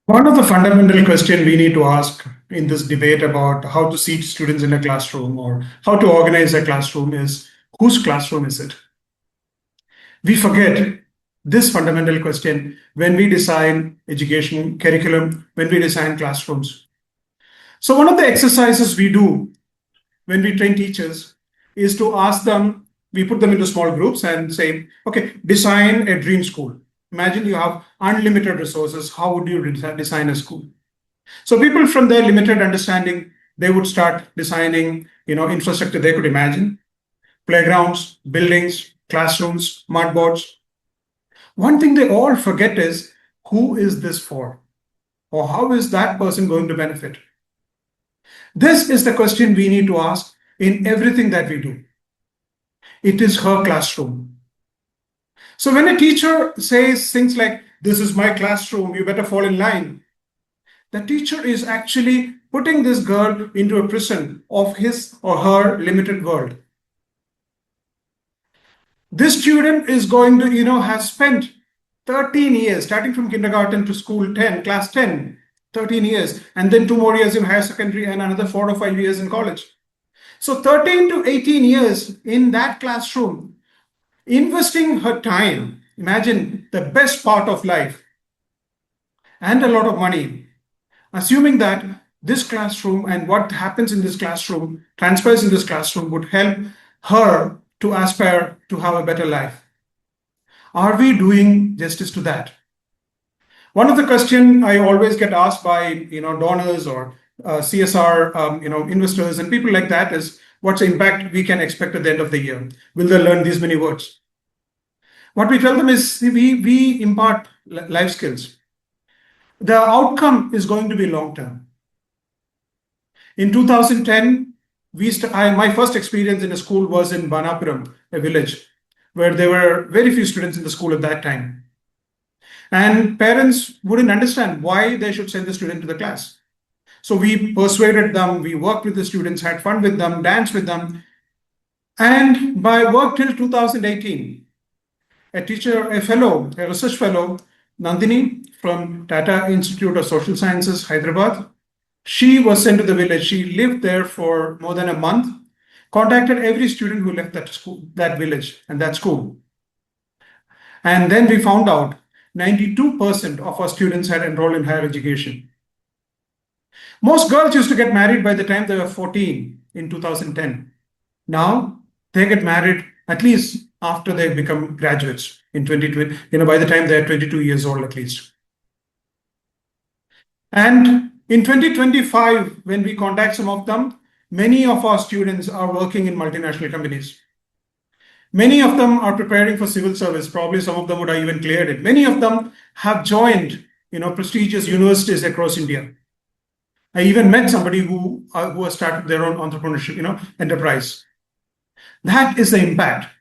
One of the fundamental questions we need to ask in this debate about how to seat students in a classroom or how to organize a classroom is whose classroom is it? We forget this fundamental question when we design education curriculum, when we design classrooms. So one of the exercises we do when we train teachers is to ask them, we put them into small groups and say, okay, design a dream school. Imagine you have unlimited resources. How would you design a school? So people from their limited understanding, they would start designing, infrastructure they could imagine, playgrounds, buildings, classrooms, mud boards. One thing they all forget is who is this for? Or how is that person going to benefit? This is the question we need to ask in everything that we do. It is her classroom. So when a teacher says things like, this is my classroom, you better fall in line, the teacher is actually putting this girl into a prison of his or her limited world. This student is going to, has spent 13 years, starting from kindergarten to school 10, class 10, 13 years, and then 2 more years in higher secondary and another 4 or 5 years in college. So 13 to 18 years in that classroom, investing her time, imagine the best part of life, and a lot of money, assuming that this classroom and what happens in this classroom, transpires in this classroom, would help her to aspire to have a better life. Are we doing justice to that? One of the questions I always get asked by donors or CSR investors and people like that is, what's the impact we can expect at the end of the year? Will they learn these many words? What we tell them is we impart life skills. The outcome is going to be long term. In 2010, my first experience in a school was in Banapuram, a village, where there were very few students in the school at that time. And parents wouldn't understand why they should send the student to the class. So we persuaded them, we worked with the students, had fun with them, danced with them. And by work till 2018, a research fellow, Nandini from Tata Institute of Social Sciences, Hyderabad, she was sent to the village. She lived there for more than a month, contacted every student who left that village and that school. And then we found out 92% of our students had enrolled in higher education. Most girls used to get married by the time they were 14 in 2010. Now they get married at least after they become graduates in 2020, by the time they're 22 years old at least. And in 2025, when we contact some of them, many of our students are working in multinational companies. Many of them are preparing for civil service. Probably some of them would have even cleared it. Many of them have joined, prestigious universities across India. I even met somebody who has started their own entrepreneurship, enterprise. That is the impact.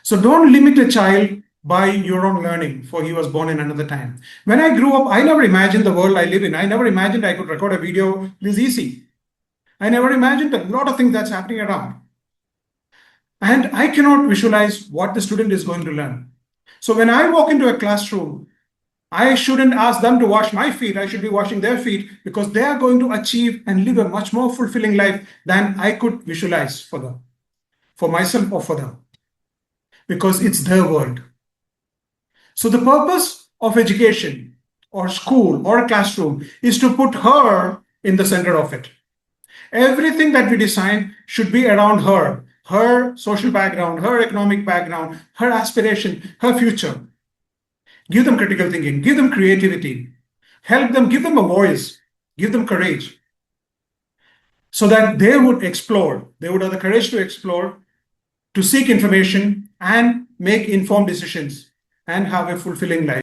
So don't limit a child by your own learning, for he was born in another time. When I grew up, I never imagined the world I live in. I never imagined I could record a video this easy. I never imagined a lot of things that's happening around. And I cannot visualize what the student is going to learn. So when I walk into a classroom, I shouldn't ask them to wash my feet. I should be washing their feet, because they are going to achieve and live a much more fulfilling life than I could visualize for them, for myself or for them, because it's their world. So the purpose of education or school or classroom is to put her in the center of it. Everything that we design should be around her social background, her economic background, her aspiration, her future. Give them critical thinking, give them creativity, help them, give them a voice, give them courage, so that they would explore, they would have the courage to explore, to seek information and make informed decisions and have a fulfilling life.